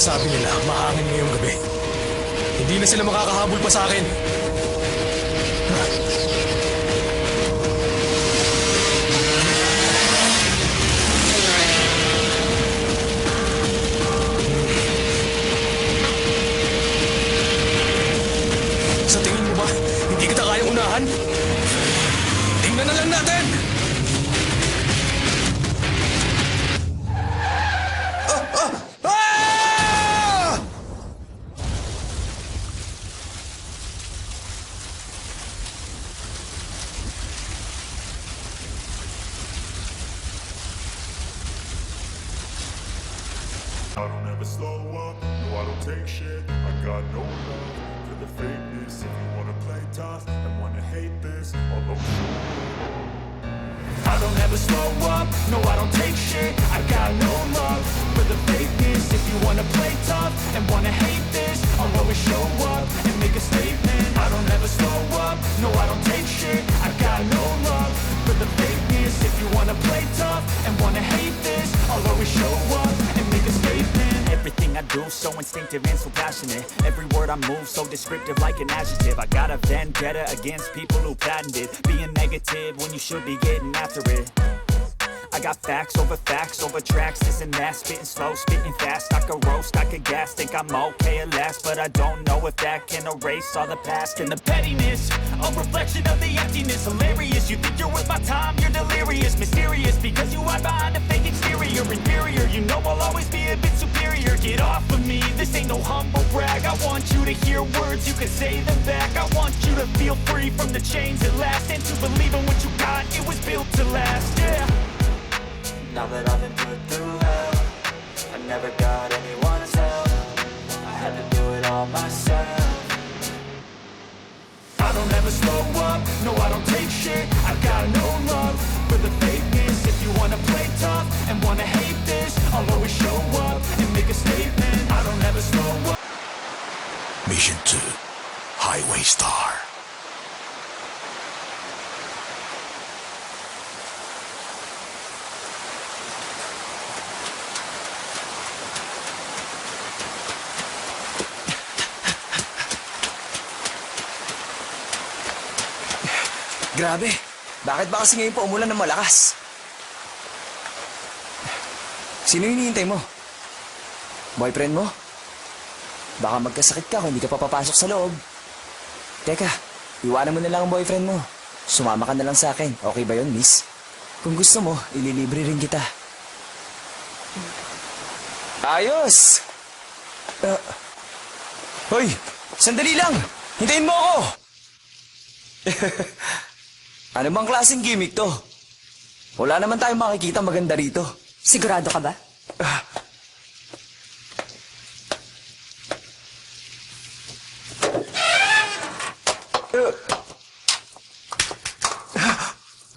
Sabi nila, mahangin ngayong gabi. Hindi na sila makakahabol pa sa akin. Sa tingin mo ba, hindi kita kayang unahan? Tingnan na lang natin! Ah! I don't ever slow up, no I don't take shit. I got no love for the fakeness. If you wanna play tough and wanna hate this, I'll overshow you. I don't ever slow up, no I don't take shit. I got no love for the fakeness. If you wanna play tough and wanna hate this, I'll always show up and make a statement. I don't ever slow up, no I don't take shit. I got no love for the fakeness. If you wanna play tough and wanna hate this, I'll always show up and make a statement. Everything I do so instinctive and so passionate. Every word I move so descriptive like an adjective. I got a vendetta against people who patented being negative when you should be getting after it. I got facts over tracks, this and that. Spitting slow, spitting fast. I could roast, I could gas. Think I'm okay at last, but I don't know if that can erase all the past. And the pettiness, a reflection of the emptiness. Hilarious, you think you're worth my time, you're delirious. Mysterious, because you hide behind a fake exterior. Inferior, you know I'll always be a bit superior. Get off of me, this ain't no humble brag. I want you to hear words, you can say them back. I want you to feel free from the chains at last, and to believe in what you got, it was built to last, yeah. Now that I've been put through hell, I never got anyone's help. I had to do it all myself. I don't ever slow up, no I don't take shit. I got no love for the fakeness. If you wanna play tough and wanna hate this, I'll always show up and make a statement. I don't ever slow up. Mission 2, Highway Star. Grabe, bakit ba kasi ngayon pa umulan ng malakas? Sino hinihintay mo? Boyfriend mo? Baka magkasakit ka kung hindi ka papapasok sa loob. Teka, iwanan mo na lang ang boyfriend mo. Sumama ka na lang sa akin. Okay ba yun, miss? Kung gusto mo, ililibre rin kita. Ayos! Hoy, sandali lang! Hintayin mo ako! Ano bang klaseng gimmick to? Wala naman tayong makikita maganda rito. Sigurado ka ba?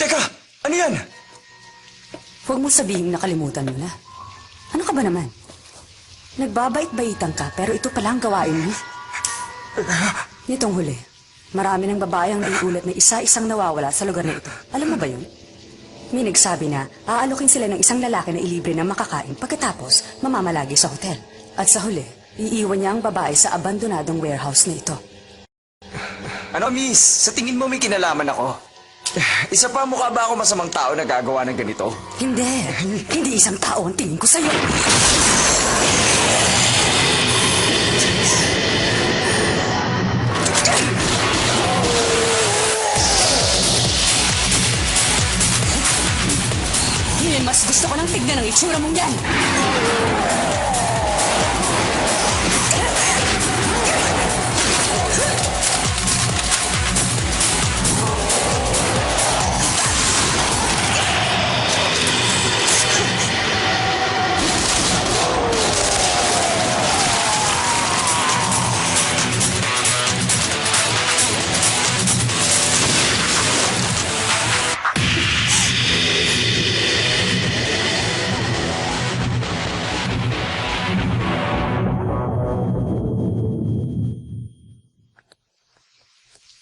Teka, ano yan? Huwag mo sabihin nakalimutan mo na. Ano ka ba naman? Nagbabait-baitan ka, pero ito pala ang gawain mo. Nitong huli, marami ng babae ang diulat na isa-isang nawawala sa lugar na ito. Alam mo ba yun? May nagsabi na aalokin sila ng isang lalaki na ilibre ng makakain pagkatapos mamamalagi sa hotel. At sa huli, iiwan niya ang babae sa abandonadong warehouse na ito. Ano, miss? Sa tingin mo may kinalaman ako? Isa pa, mukha ba ako masamang tao na gagawa ng ganito? Hindi. Hindi isang tao ang tingin ko sa'yo. Ngayon, mas gusto ko nang tignan ang itsura mong yan.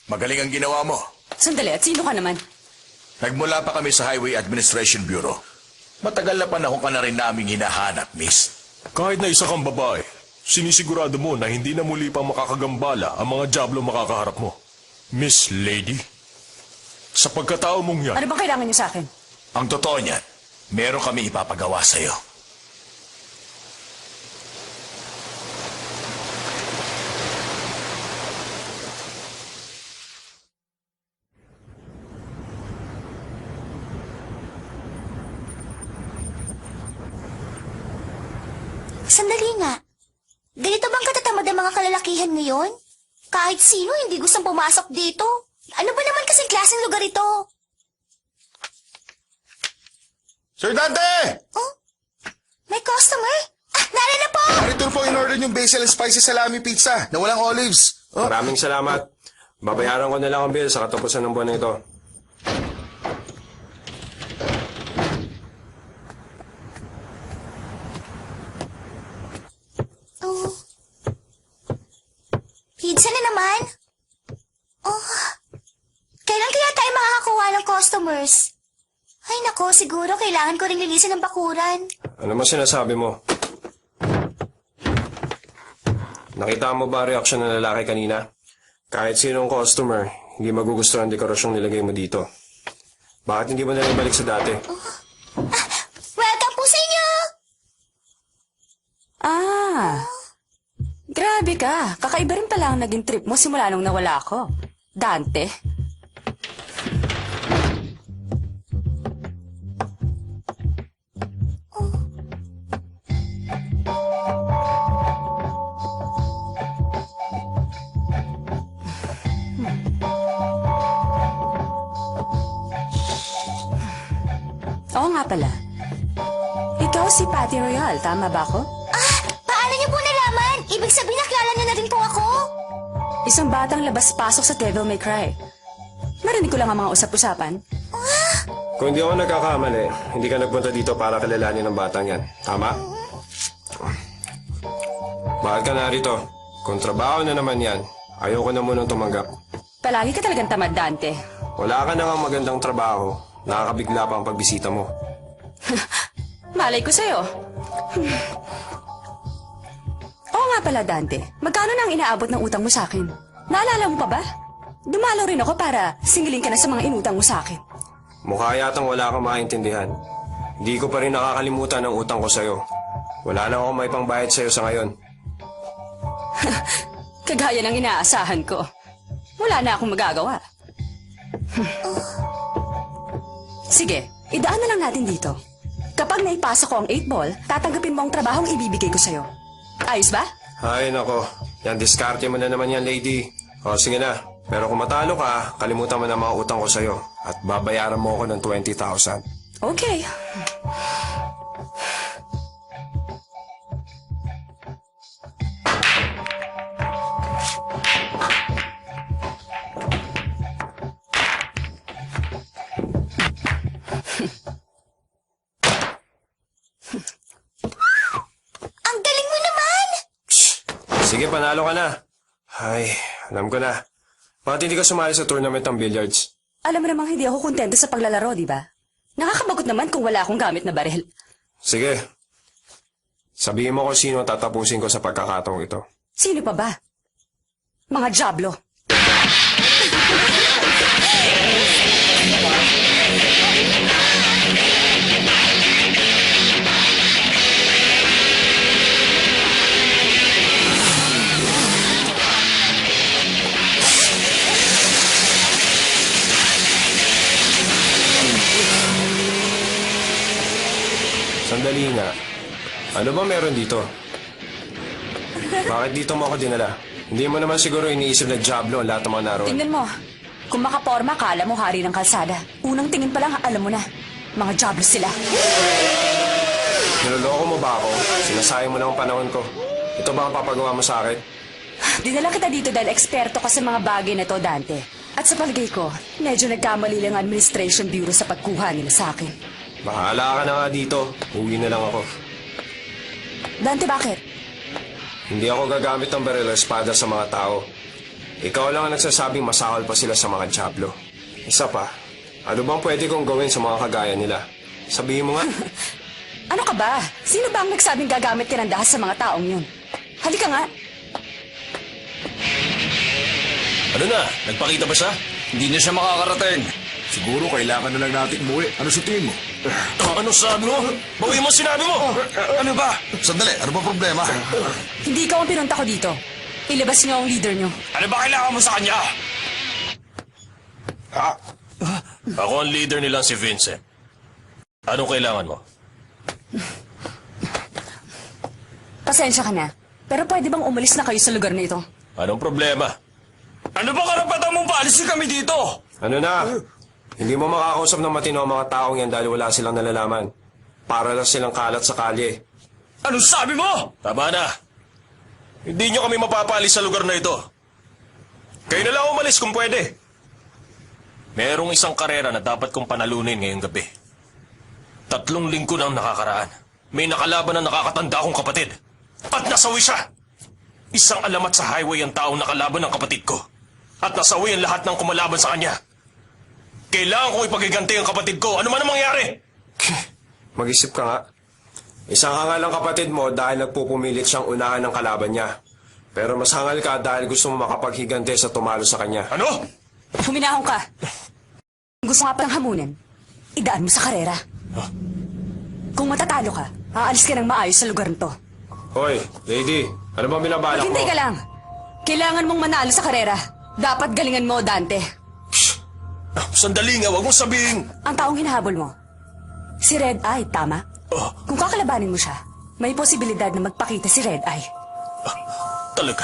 Magaling ang ginawa mo. Sandali, at sino ka naman? Nagmula pa kami sa Highway Administration Bureau. Matagal na panahon ka na rin naming hinahanap, miss. Kahit na isa kang babae, Sinisigurado mo na hindi na muli pang makakagambala ang mga Diablo makakaharap mo. Miss Lady? Sa pagkatao mong yan, Ano bang kailangan niyo sa akin? Ang totoo niyan, meron kami ipapagawa sa'yo. Sandali nga. Ganito bang katatamad ang mga kalalakihan ngayon? Kahit sino hindi gustong pumasok dito. Ano ba naman kasing klaseng lugar ito? Sir Dante! Oh? May customer? Ah, narito na po! Narito po in-order yung basil and spicy salami pizza na walang olives. Oh, Maraming salamat. Babayaran ko na lang ang bill sa katapusan ng buwan na ito. Oh. Pizza na naman? Oh. Kailan kaya tayo makakakuha ng customers? Ay nako, siguro kailangan ko ring linisin ng bakuran. Ano man sinasabi mo? Nakita mo ba ang reaksyon ng lalaki kanina? Kahit sinong customer, hindi magugustuhan ang dekorasyong nilagay mo dito. Bakit hindi mo na rin balik sa dati? Welcome po sa inyo! Grabe ka. Kakaiba rin pala ang naging trip mo simula nung nawala ako. Dante. Oo nga pala. Ikaw si Patty Royal, tama ba ako? Ah, paano niyo po nalaman? Ibig sabihin nakilala niyo na rin po ako? Isang batang labas-pasok sa Devil May Cry. Narinig ko lang ang mga usap-usapan. Kung hindi ako nagkakamali, hindi ka nagpunta dito para kilalanin ng batang yan. Tama? Bakit ka narito? Kung trabaho na naman yan, ayoko na munang tumanggap. Palagi ka talagang tamad, Dante. Wala ka na nga magandang trabaho. Nakakabigla pa ang pagbisita mo. Malay ko sa'yo. Oo nga pala, Dante. Magkano na ang inaabot ng utang mo sa akin? Naalala mo pa ba? Dumalaw rin ako para singilin ka na sa mga inutang mo sa akin. Mukha yatang wala kang maintindihan. Hindi ko pa rin nakakalimutan ang utang ko sa'yo. Wala na akong may pangbayad sa'yo sa ngayon. Kagaya ng inaasahan ko. Wala na akong magagawa. Sige, idaan na lang natin dito. Kapag naipasa ko ang 8-ball, tatanggapin mo ang trabahong ibibigay ko sa'yo. Ayos ba? Ay, nako. Yan, diskarte mo na naman yan, lady. O, sige na. Pero kung matalo ka, kalimutan mo na mga utang ko sa'yo. At babayaran mo ako ng 20,000. Okay. Ang galing mo naman! Sige, panalo ka na. Ay, alam ko na. Bakit hindi ka sumali sa tournament ng billiards? Alam mo namang hindi ako kontento sa paglalaro, di ba? Nakakabagot naman kung wala akong gamit na baril. Sige. Sabihin mo kung sino ang tatapusin ko sa pagkakataong ito. Sino pa ba? Mga Diablo. Sandali nga. Ano ba meron dito? Bakit dito mo ako dinala? Hindi mo naman siguro iniisip na Diablo ang lahat ng mga naroon. Tingnan mo. Kung makaporma ka, alam mo hari ng kalsada. Unang tingin pa lang, alam mo na. Mga Diablo sila. Niloloko mo ba ako? Sinasayang mo na ang panahon ko. Ito ba ang papagawa mo sa akin? Dinala kita dito dahil eksperto ka sa mga bagay na to, Dante. At sa palagay ko, medyo nagkamali lang ang Administration Bureau sa pagkuha nila sa akin. Bahala ka na nga dito. Uwi na lang ako. Dante, bakit? Hindi ako gagamit ng baril o espada sa mga tao. Ikaw lang ang nagsasabing masakal pa sila sa mga Diablo. Isa pa, ano bang pwede kong gawin sa mga kagaya nila? Sabihin mo nga. Ano ka ba? Sino ba ang nagsabing gagamit ka ng dahas sa mga taong yun? Halika nga. Ano na? Nagpakita ba siya? Hindi na siya makakarating. Siguro kailangan na lang natin umuwi. Ano sa tingin mo? Ano sabi mo? Bawi mo sinabi mo! Ano ba? Sandali, ano ba problema? Hindi ikaw ang pinunta ko dito. Ilabas niyo ang leader niyo. Ano ba kailangan mo sa kanya? Ako ang leader nilang si Vincent. Anong kailangan mo? Pasensya ka na. Pero pwede bang umalis na kayo sa lugar na ito? Anong problema? Ano ba karapatan mong paalisin kami dito? Ano na? Hindi mo makakausap ng matino ang mga taong yan dahil wala silang nalalaman. Para lang silang kalat sa kalye. Ano sabi mo? Tama na. Hindi nyo kami mapapalis sa lugar na ito. Kayo na lang umalis kung pwede. Merong isang karera na dapat kong panalunin ngayong gabi. 3 linggo na ang nakakaraan. May nakalaban na nakakatanda akong kapatid. At nasawi siya. Isang alamat sa highway ang taong nakalaban ng kapatid ko. At nasawi ang lahat ng kumalaban sa kanya. Kailangan kong ipagiganti ang kapatid ko. Ano man ang mangyari? Mag-isip ka nga. Isang hangal ang kapatid mo dahil nagpupumilit siyang unahan ng kalaban niya. Pero mas hangal ka dahil gusto mo makapaghigante sa tumalo sa kanya. Ano? Huminahon ka. Gusto nga pang hamunan. Idaan mo sa karera. Kung matatalo ka, aalis ka ng maayos sa lugar nito. Hoy, lady, ano ba binabalak mo? Maghintay ka lang. Kailangan mong manalo sa karera. Dapat galingan mo, Dante. Sandali nga, wag mong sabihin. Ang taong hinahabol mo. Si Red Eye, tama? Kung kakalabanin mo siya, may posibilidad na magpakita si Red Eye. Talaga.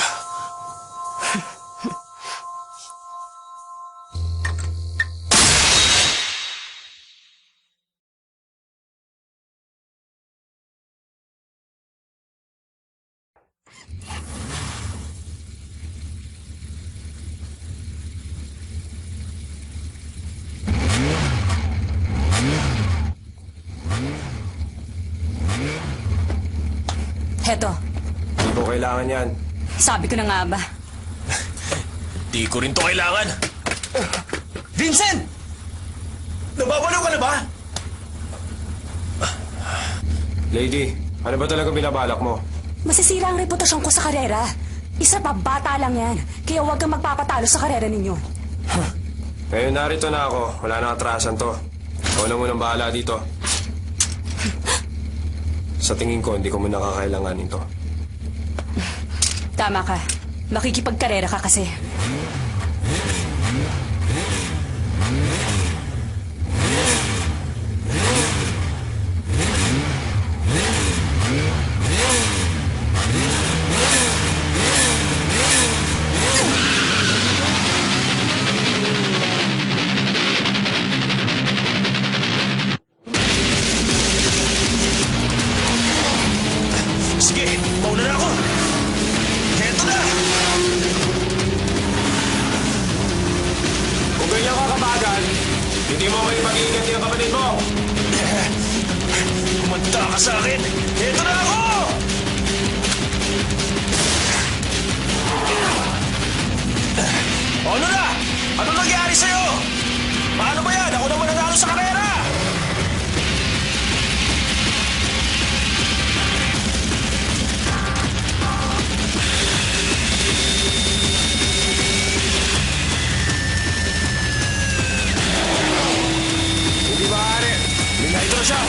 Heto, Hindi ko kailangan yan. sabi ko na nga ba. Di ko rin to kailangan. Vincent! Nababaliw ka na ba? Lady, ano ba talaga binabalak mo? Masisira ang reputasyon ko sa karera. Isa pa, bata lang yan. Kaya huwag kang magpapatalo sa karera ninyo. Ngayon narito na ako. Wala nang atrasan to. Ikaw na munang bahala dito. Sa tingin ko, hindi ko muna kakailanganin to. Tama ka. Makikipagkarera ka kasi. Sige, mauna na ako. Heto na! Kung ganyan ka kabagal, hindi mo may pag-iingat yung kapatid mo. Kumanda ka sa akin. Heto na ako! Ano na? Ano nangyari sa'yo? Paano ba yan? Ako naman nanalo sa karera! Hindi maaari. Minahito na siya!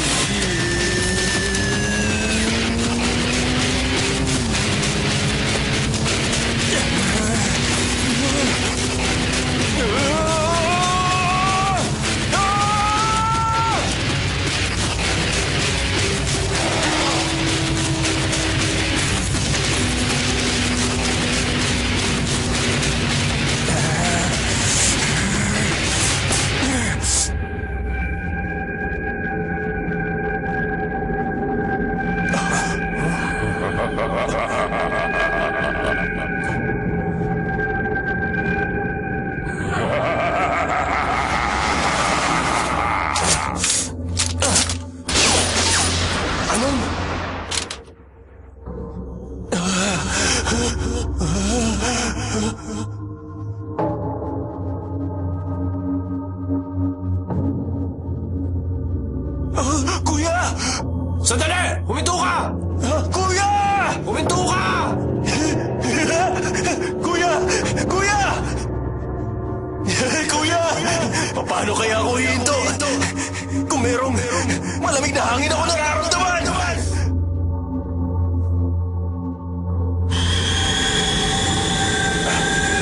Kuya! Sandali! Huminto ka! Kuya! Huminto ka! Kuya! Paano kaya ako hihinto? Kung merong malamig na hangin ako nararamdaman!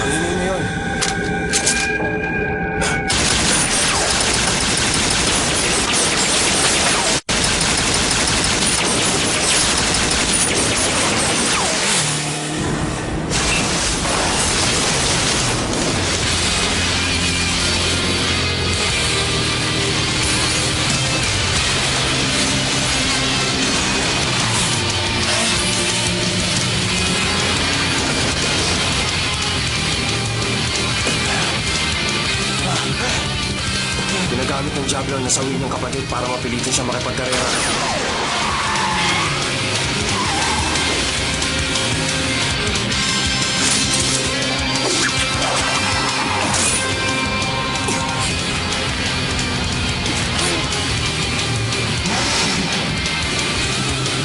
Ang ingay mo yun. Ginagamit ng Diablo ang nasawi ng kapatid para mapilitin siya makipagkarera.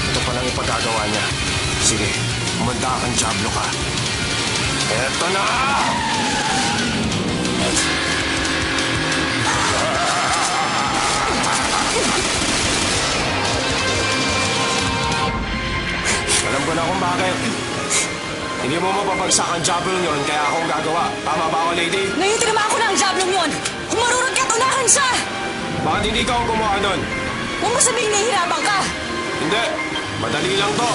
Ito palang ipagagawa niya. Sige, umanda kang Diablo ka. Eto na! Alam ko na kung bakit. Hindi mo mapapagsak ang Diablo yun, kaya akong gagawa. Tama ba ako, lady? Ngayon tinamaan ko na ang jablong yon! Kung marunod ka, unahan siya! Bakit hindi ka ang gumawa nun? Huwag mo sabihing nahihirapan ka! Hindi. Madali lang to.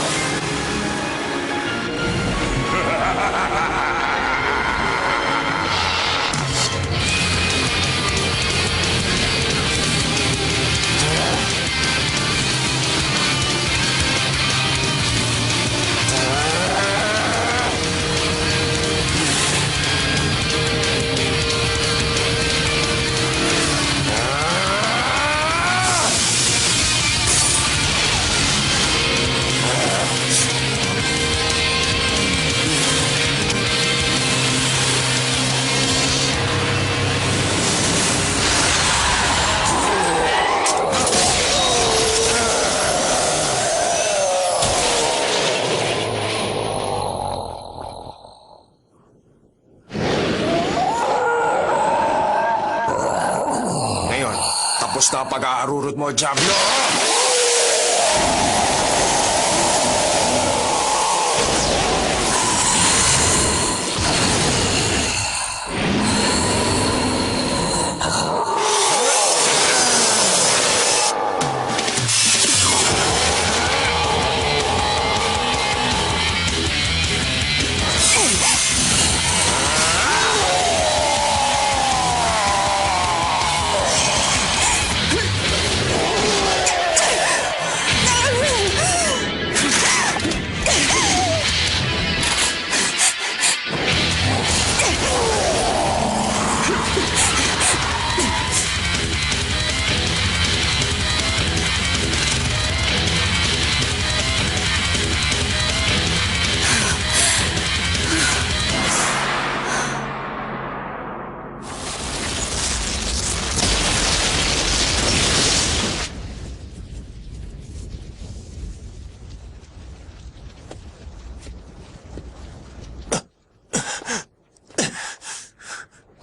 Ngayon, tapos na ang pag-aarurot mo, Diablo!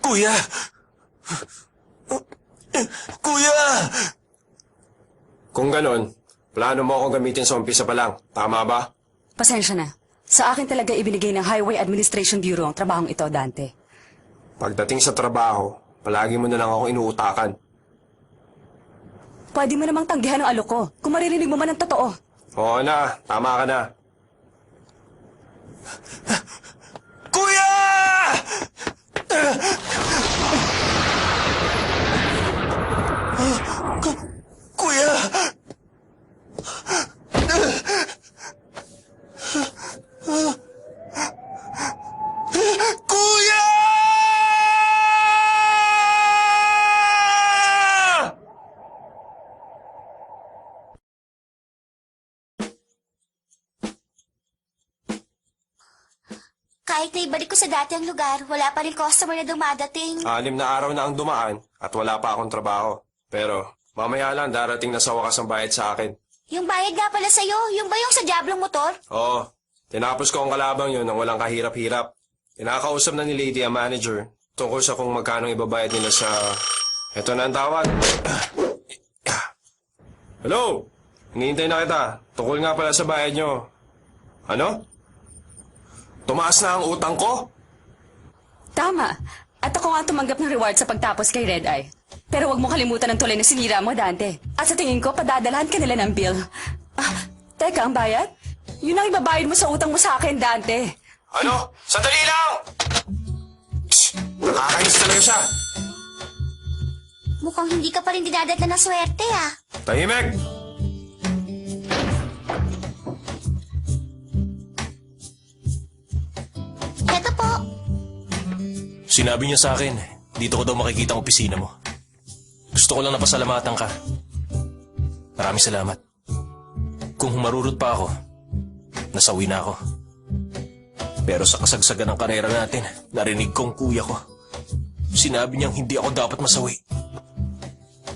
Kuya! Kuya! Kung ganon, plano mo akong gamitin sa umpisa pa lang. Tama ba? Pasensya na. Sa akin talaga ibinigay ng Highway Administration Bureau ang trabahong ito, Dante. Pagdating sa trabaho, palagi mo na lang ako inuutakan. Pwede mo namang tanggihan ang alok ko kung maririnig mo man ang totoo. Oo na, tama ka na. Kuya! Kuya! Kuya! Kahit na ibalik ko sa dati ang lugar, wala pa rin customer na dumadating. 6 na araw na ang dumaan at wala pa akong trabaho. Pero mamaya lang darating na sa wakas ang bayad sa akin. Yung bayad nga pala sa'yo, yung ba yung sa Diablong motor? Oo, tinapos ko ang kalabang yun nang walang kahirap-hirap. Kinakausap na ni Lady ang manager. Tungkol sa kung magkano ibabayad nila sa... Ito na ang tawag. Hello? Hinihintay na kita. Tungkol nga pala sa bayad nyo. Ano? Tumaas na ang utang ko? Tama. At ako nga tumanggap ng reward sa pagtapos kay Red Eye. Pero wag mo kalimutan ang tulay na sinira mo, Dante. At sa tingin ko, padadalahan ka nila ng bill. Teka, ang bayad? Yun ang ibabayad mo sa utang mo sa akin, Dante. Ano? Sandali lang! Shh! Nakakainis talaga siya. Mukhang hindi ka pa rin dinadala ng swerte, ah. Tahimik! Eto po. Sinabi niya sa akin, dito ko daw makikita ang opisina mo. Gusto ko lang napasalamatan ka. Maraming salamat. Kung humarurot pa ako, nasawi na ako. Pero sa kasagsagan ng karera natin, narinig ko ang kuya ko. Sinabi niyang hindi ako dapat masawi.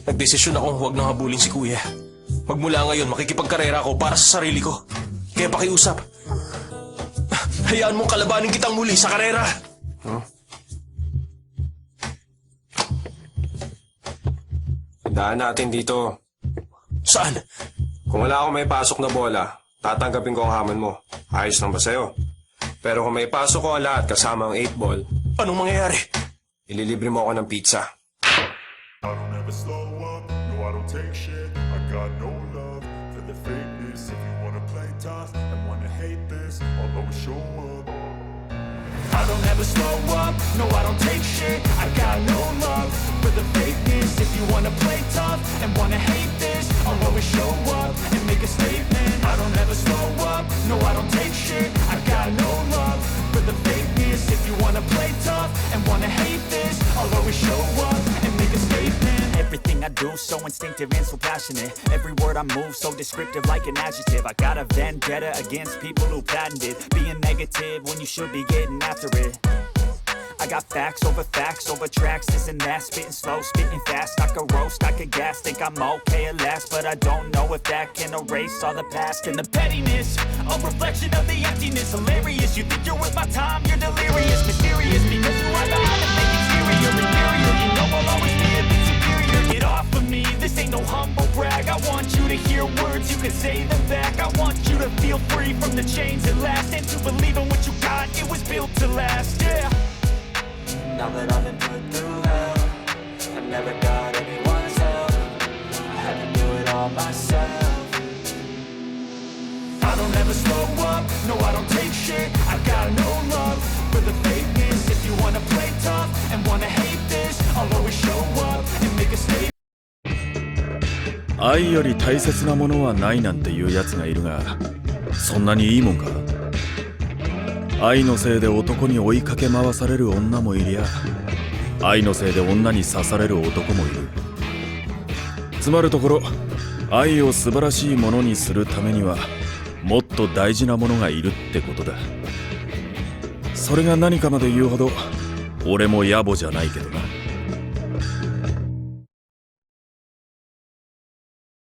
Nagdesisyon akong huwag nang habulin si kuya. Magmula ngayon, makikipagkarera ako para sa sarili ko. Kaya pakiusap. Hayaan mong kalabanin kitang muli sa karera. Daan natin dito. Saan? Kung wala akong may pasok na bola, tatanggapin ko ang hamon mo. Ayos lang ba sa'yo? Pero kung may pasok ko ang lahat kasama ang 8 ball, Anong mangyayari? ililibre mo ako ng pizza. I don't ever slow up, no I don't take shit. I got no love for the fakeness. If you wanna play tough and wanna hate this, I'll always show up. I don't ever slow up, no I don't take shit. I got no love for the fakeness. If you wanna play tough and wanna hate this, I'll always show up and make a statement. I don't ever slow up, no I don't take shit. I got no love for the fakeness. If you wanna play tough and wanna hate this, I'll always show up and make a statement. Everything I do so instinctive and so passionate. Every word I move so descriptive like an adjective. I got a vendetta against people who patented being negative when you should be getting after it. I got facts over tracks, this and that. Spitting slow, spitting fast. I could roast, I could gas. Think I'm okay at last, but I don't know if that can erase all the past. And the pettiness, a reflection of the emptiness. Hilarious, you think you're worth my time, you're delirious. Mysterious, because you are behind and make exterior inferior. You know I'll always be a bit superior. Get off of me, this ain't no humble brag. I want you to hear words, you can say them back. I want you to feel free from the chains that last, and to believe in what you got, it was built to last, yeah. Now that I've been put through hell, I never got anyone's help. I had to do it all myself. I don't ever slow up, no I don't take shit. I got no love for the fakeness. If you wanna play tough and wanna hate this, I'll always show up and make a statement. 愛より大切なものはないなんていうやつがいるが、そんなにいいもんか？愛のせいで男に追いかけ回される女もいりゃ、愛のせいで女に刺される男もいる。つまるところ、愛を素晴らしいものにするためにはもっと大事なものがいるってことだ。それが何かまで言うほど俺も野暮じゃないけどな。